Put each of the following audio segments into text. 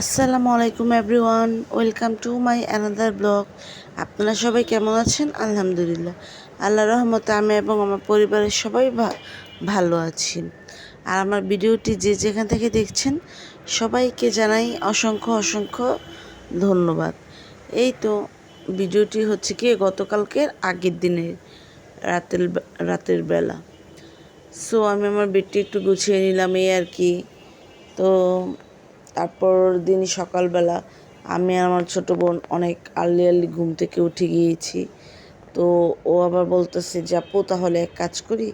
আসসালামু আলাইকুম everyone, welcome to my another blog. আপনারা সবাই কেমন আছেন? আলহামদুলিল্লাহ, আল্লাহর রহমতে আমি এবং আমার পরিবারের সবাই ভালো আছি। আর আমার ভিডিওটি যে যেখান থেকে দেখছেন সবাইকে জানাই অসংখ্য অসংখ্য ধন্যবাদ। এই তো ভিডিওটি হচ্ছে কি গতকালকের আগের দিনের রাতের বেলা। সো আমি আমার বেডটি একটু গুছিয়ে নিলাম, এই আর কি। তো তারপর দিন সকালবেলা আমি আর আমার ছোটো বোন অনেক আর্লি ঘুম থেকে উঠে গিয়েছি। তো ও আবার বলতেছে যে আপু তাহলে এক কাজ করি,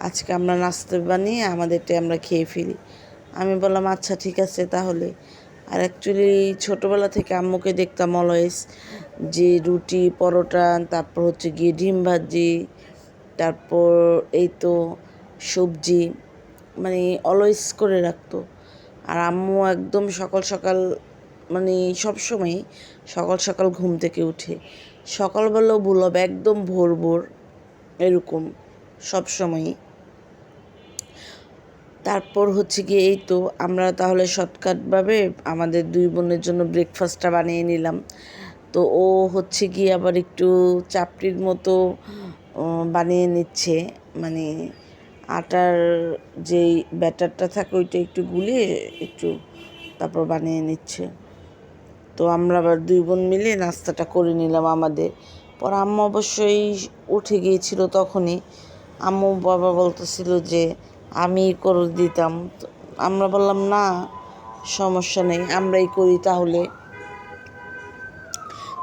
আজকে আমরা নাস্তা বানিয়ে আমাদেরটা আমরা খেয়ে ফেলি। আমি বললাম আচ্ছা ঠিক আছে তাহলে। আর অ্যাকচুয়ালি ছোটোবেলা থেকে আম্মুকে দেখতাম অলওয়েজ যে রুটি পরোটা, তারপর হচ্ছে গিয়ে ডিম ভাজি, তারপর এই তো সবজি, মানে অলওয়েজ করে রাখতো। আর আম্মু একদম সকাল সকাল, মানে সবসময় সকাল সকাল ঘুম থেকে উঠে, সকালবেলাও ভুল হবে, একদম ভোর ভোর এরকম সবসময়ই। তারপর হচ্ছে গিয়ে এই তো আমরা তাহলে শর্টকাটভাবে আমাদের দুই বোনের জন্য ব্রেকফাস্টটা বানিয়ে নিলাম। তো ও হচ্ছে গিয়ে আবার একটু চাপড়ির মতো বানিয়ে নিচ্ছে, মানে আটার যেই ব্যাটারটা থাকে ওইটা একটু গুলিয়ে একটু তারপর বানিয়ে নিচ্ছে। তো আমরা আবার দুই বোন মিলে নাস্তাটা করে নিলাম আমাদের। পর আম্মু অবশ্যই উঠে গিয়েছিল তখনই। আম্মু বাবা বলতেছিল যে আমি করে দিতাম। তো আমরা বললাম না, সমস্যা নেই, আমরাই করি তাহলে।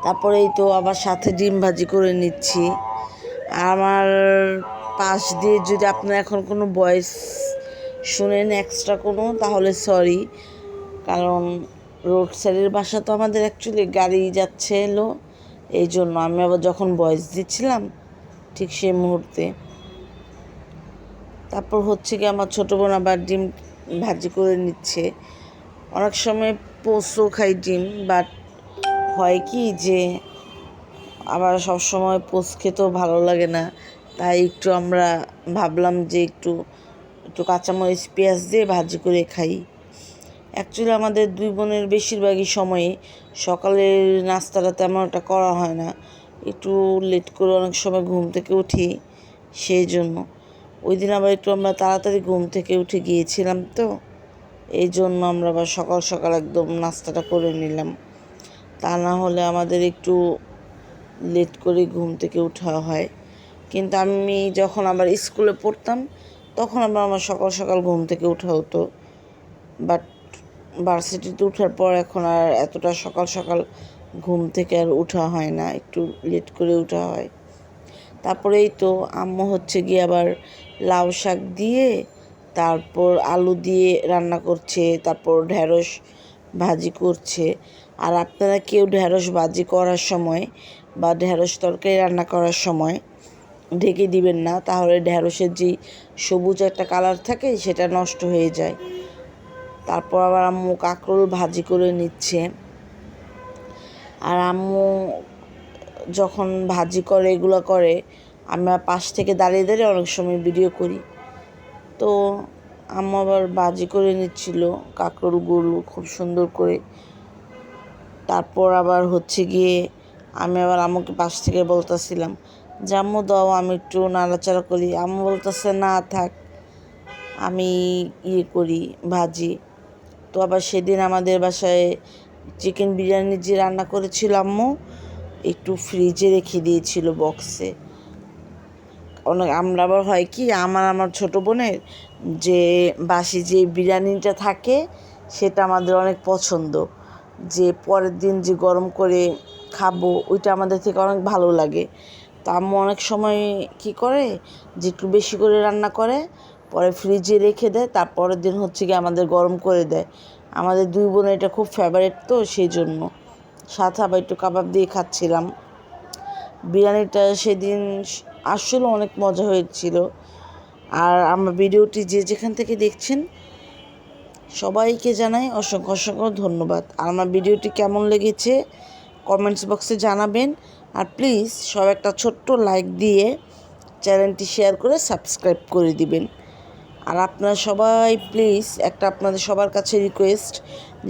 তারপরেই তো আবার সাথে ডিম ভাজি করে নিচ্ছি। আমার পাশ দিয়ে যদি আপনারা এখন কোনো ভয়েস শুনেন এক্সট্রা কোনো, তাহলে সরি, কারণ রোড সাইডের বাসা তো আমাদের, অ্যাকচুয়ালি গাড়ি যাচ্ছে এলো, এই জন্য আমি আবার যখন ভয়েস দিচ্ছিলাম ঠিক সেই মুহূর্তে। তারপর হচ্ছে কি আমার ছোটো বোন আবার ডিম ভাজি করে নিচ্ছে। অনেক সময় পোস্তও খাই ডিম, বাট হয় কি যে আবার সবসময় পোস্ত খেতেও ভালো লাগে না, তাই একটু আমরা ভাবলাম যে একটু একটু কাঁচামরিচ পেঁয়াজ দিয়ে ভাজি করে খাই। অ্যাকচুয়ালি আমাদের দুই বোনের বেশিরভাগই সময়ে সকালের নাস্তাটা তেমন একটা করা হয় না, একটু লেট করে অনেক সময় ঘুম থেকে উঠি, সেই জন্য। ওই দিন আবার একটু আমরা তাড়াতাড়ি ঘুম থেকে উঠে গিয়েছিলাম, তো এই জন্য আমরা আবার সকাল সকাল একদম নাস্তাটা করে নিলাম। তা না হলে আমাদের একটু লেট করে ঘুম থেকে ওঠা হয়। কিন্তু আমি যখন আবার স্কুলে পড়তাম তখন আবার আমার সকাল সকাল ঘুম থেকে ওঠা হতো, বাট ভার্সিটিতে ওঠার পর এখন আর এতটা সকাল সকাল ঘুম থেকে আর ওঠা হয় না, একটু লেট করে ওঠা হয়। তারপরেই তো আম্মু হচ্ছে গিয়ে আবার লাউ শাক দিয়ে তারপর আলু দিয়ে রান্না করছে, তারপর ঢেঁড়স ভাজি করছে। আর আপনারা কেউ ঢেঁড়স ভাজি করার সময় বা ঢেঁড়স তরকারি রান্না করার সময় ঢেকে দিবেন না, তাহলে ঢেঁড়সের যেই সবুজ একটা কালার থাকে সেটা নষ্ট হয়ে যায়। তারপর আবার আম্মু কাঁকরোল ভাজি করে নিচ্ছে। আর আম্মু যখন ভাজি করে এগুলো করে, আমরা পাশ থেকে দাঁড়িয়ে দাঁড়িয়ে অনেক সময় ভিডিও করি। তো আম্মু আবার ভাজি করে নিচ্ছিল কাঁকরোলগুলো খুব সুন্দর করে। তারপর আবার হচ্ছে গিয়ে আমি আবার আম্মুকে পাশ থেকে বলতেছিলাম যে আম্মু দাও, আমি একটু নাড়াচাড়া করি। আম্মু বলতেছে না থাক, আমি করি ভাজি। তো আবার সেদিন আমাদের বাসায় চিকেন বিরিয়ানি যে রান্না করেছিল আম্মু, একটু ফ্রিজে রেখে দিয়েছিল বক্সে। অনেক আমরা আবার হয় কি আমার ছোটো বোনের যে বাসি যে বিরিয়ানিটা থাকে সেটা আমাদের অনেক পছন্দ, যে পরের দিন যে গরম করে খাবো ওইটা আমাদের থেকে অনেক ভালো লাগে। তো আম্মু অনেক সময় কি করে যে একটু বেশি করে রান্না করে, পরে ফ্রিজে রেখে দেয়, তারপরের দিন হচ্ছে কি আমাদের গরম করে দেয়। আমাদের দুই বোনের এটা খুব ফেভারিট, তো সেই জন্য সাথে আবার একটু কাবাব দিয়ে খাচ্ছিলাম। বিরিয়ানিটা সেদিন আসলে অনেক মজা হয়েছিল। আর আমার ভিডিওটি যে যেখান থেকে দেখছেন সবাইকে জানাই অসংখ্য অসংখ্য ধন্যবাদ। আর আমার ভিডিওটি কেমন লেগেছে কমেন্টস বক্সে জানাবেন। আর প্লিজ সব একটা ছোট্ট লাইক দিয়ে চ্যানেলটি শেয়ার করে সাবস্ক্রাইব করে দিবেন। আর আপনারা সবাই প্লিজ একটা আপনাদের সবার কাছে রিকোয়েস্ট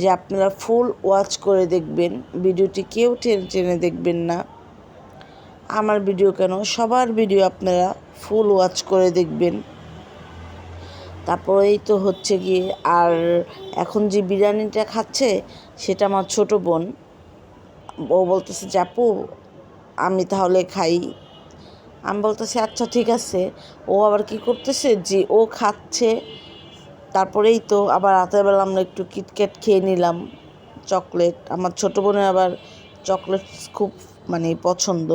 যে আপনারা ফুল ওয়াচ করে দেখবেন, ভিডিওটি কেউ টেনে টেনে দেখবেন না। আমার ভিডিও কেন, সবার ভিডিও আপনারা ফুল ওয়াচ করে দেখবেন। তারপরেই তো হচ্ছে গিয়ে, আর এখন যে বিরিয়ানিটা খাচ্ছে সেটা আমার ছোট বোন। ও বলতেছে যে আপু আমি তাহলে খাই। আমি বলতেছি আচ্ছা ঠিক আছে। ও আবার কি করতেছে যে ও খাচ্ছে, তারপরেই তো আবার রাতের বেলা আমরা একটু কিটক্যাট খেয়ে নিলাম, চকলেট। আমার ছোটো বোনের আবার চকলেট খুব পছন্দ।